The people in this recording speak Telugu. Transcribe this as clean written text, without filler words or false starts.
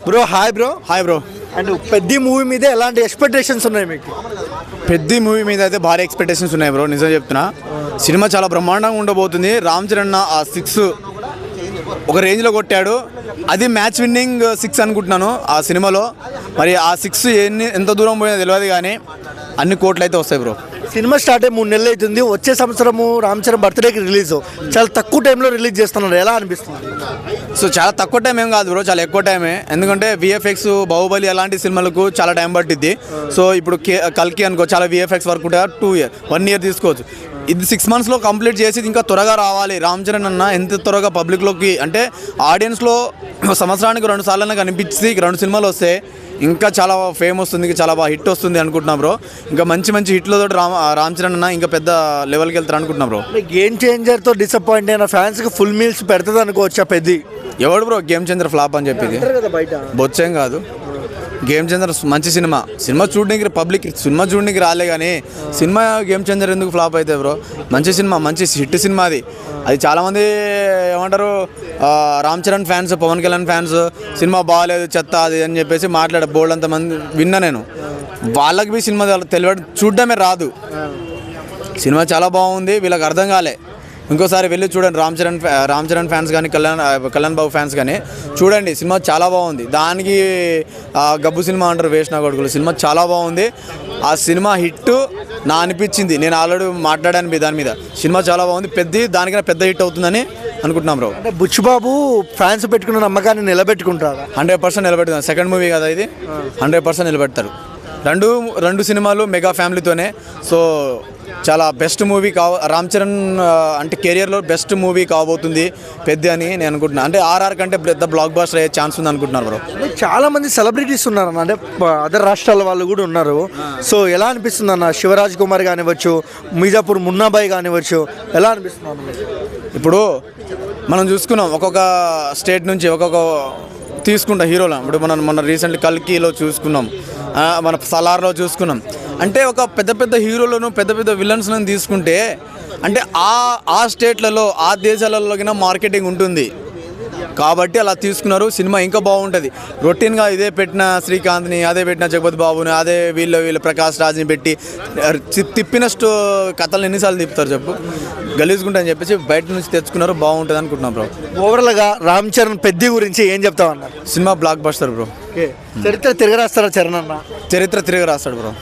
Bro hi bro. Bro. And పెద్ద మూవీ మీద ఎలాంటి ఎక్స్పెక్టేషన్స్ ఉన్నాయి మీకు? పెద్ద మూవీ మీద అయితే భారీ ఎక్స్పెక్టేషన్స్ ఉన్నాయి బ్రో, నిజం చెప్తున్నా. సినిమా చాలా బ్రహ్మాండంగా ఉండబోతుంది. రామ్ చరణ్ ఆ 6 ఒక రేంజ్లో కొట్టాడు. అది మ్యాచ్ విన్నింగ్ 6 అనుకుంటున్నాను ఆ సినిమాలో. మరి ఆ 6 ఎంత దూరం పోయినా తెలియదు, కానీ అన్ని కోట్లు అయితే వస్తాయి బ్రో. సినిమా స్టార్ట్ అయ్యి 3 నెలలు అవుతుంది. వచ్చే సంవత్సరము రామ్ చరణ్ బర్త్డేకి రిలీజ్, చాలా తక్కువ టైంలో రిలీజ్ చేస్తున్నారు, ఎలా అనిపిస్తుంది? సో చాలా తక్కువ టైం ఏం కాదు బ్రో, చాలా ఎక్కువ టైమే. ఎందుకంటే విఎఫ్ఎక్స్, బాహుబలి అలాంటి సినిమాలకు చాలా టైం పట్టిద్ది. సో ఇప్పుడు కల్కి అనుకో, చాలా విఎఫ్ఎక్స్ వర్క్ ఉంటుంది, 1 year తీసుకోవచ్చు. ఇది 6 monthsలో కంప్లీట్ చేసి ఇంకా త్వరగా రావాలి. రామ్ చరణ్ అన్న ఎంత త్వరగా పబ్లిక్లోకి, అంటే ఆడియన్స్లో సంవత్సరానికి 2 సార్లు కనిపించి 2 సినిమాలు వస్తే ఇంకా చాలా ఫేమ్ వస్తుంది, ఇంకా చాలా బాగా హిట్ వస్తుంది అనుకుంటున్నా బ్రో. ఇంకా మంచి హిట్లతో రామ్ చరణ్ అన్న ఇంకా పెద్ద లెవెల్కి వెళ్తారు అనుకుంటున్నా బ్రో. గేమ్ చేంజర్తో డిసప్పాయింట్ అయిన ఫ్యాన్స్కి ఫుల్ మీల్స్ పెడుతుంది అనుకోవచ్చా? పెద్ద ఎవడు బ్రో గేమ్ చేంజర్ ఫ్లాప్ అని చెప్పింది? బొచ్చేం కాదు. గేమ్ చేంజర్ మంచి సినిమా చూడడానికి పబ్లిక్ సినిమా చూడడానికి రాలే, కానీ సినిమా గేమ్ చేంజర్ ఎందుకు ఫ్లాప్ అయితే బ్రో? మంచి సినిమా, మంచి హిట్ సినిమా అది చాలామంది ఏమంటారు, రామ్ చరణ్ ఫ్యాన్స్, పవన్ కళ్యాణ్ ఫ్యాన్స్ సినిమా బాగాలేదు, చెత్త అది అని చెప్పేసి బోల్డ్ అంతమంది విన్నా నేను. వాళ్ళకి సినిమా తెలియదు, చూడడమే రాదు. సినిమా చాలా బాగుంది, వీళ్ళకి అర్థం కాలే. ఇంకోసారి వెళ్ళి చూడండి, రామ్ చరణ్ ఫ్యాన్స్ కానీ, కళ్యాణ్ బాబు ఫ్యాన్స్ కానీ చూడండి. సినిమా చాలా బాగుంది. దానికి గబ్బు సినిమా అంటారు, వేసిన కొడుకులు. సినిమా చాలా బాగుంది. ఆ సినిమా హిట్ నా అనిపించింది. నేను ఆల్రెడీ మాట్లాడాను దాని మీద. సినిమా చాలా బాగుంది, దానికన్నా పెద్ద హిట్ అవుతుందని అనుకుంటున్నాం బ్రో. అంటే బుచ్చిబాబు ఫ్యాన్స్ పెట్టుకున్న నమ్మకాన్ని నిలబెట్టుకుంటారు. 100% నిలబెడతారు. సెకండ్ మూవీ కదా ఇది, 100% నిలబెడతారు. రెండు సినిమాలు మెగా ఫ్యామిలీతోనే. సో చాలా బెస్ట్ మూవీ రామ్ చరణ్ అంటే కెరియర్లో బెస్ట్ మూవీ కాబోతుంది పెద్ద అని నేను అనుకుంటున్నాను. అంటే ఆర్ఆర్ కంటే పెద్ద బ్లాక్ బాస్టర్ అయ్యే ఛాన్స్ ఉంది అనుకుంటున్నారు బ్రో. చాలా మంది సెలబ్రిటీస్ ఉన్నారు అన్న, అంటే అదర్ రాష్ట్రాల వాళ్ళు కూడా ఉన్నారు. సో ఎలా అనిపిస్తుంది అన్న? శివరాజ్ కుమార్ కానివ్వచ్చు, మిర్జాపూర్ మున్నాబాయ్ కానివ్వచ్చు, ఎలా అనిపిస్తుంది? ఇప్పుడు మనం చూసుకున్నాం, ఒక్కొక్క స్టేట్ నుంచి ఒక్కొక్క తీసుకుంటాం హీరోలు. ఇప్పుడు మన రీసెంట్లీ కల్కిలో చూసుకున్నాం, మన సలార్లో చూసుకున్నాం. అంటే ఒక పెద్ద హీరోలను, పెద్ద విలన్స్లను తీసుకుంటే, అంటే ఆ స్టేట్లలో, ఆ దేశాలలో మార్కెటింగ్ ఉంటుంది కాబట్టి అలా తీసుకున్నారు. సినిమా ఇంకా బాగుంటుంది. రొటీన్గా ఇదే పెట్టిన శ్రీకాంత్ని, అదే పెట్టిన జగపతి బాబుని, అదే వీళ్ళ ప్రకాష్ రాజ్ని పెట్టి తిప్పిన కథలను ఎన్నిసార్లు తిప్పుతారు చెప్పు? గలీజుకుంటా అని చెప్పేసి బయట నుంచి తెచ్చుకున్నారు. బాగుంటుంది అనుకుంటున్నాం బ్రో. ఓవరాల్గా రామ్ చరణ్ పెద్ద గురించి ఏం చెప్తామన్నారు? సినిమా బ్లాక్ బస్టర్ బ్రో. చరిత్ర తిరగరాస్తారా చరణ్ అన్న? చరిత్ర తిరగరాస్తాడు బ్రో.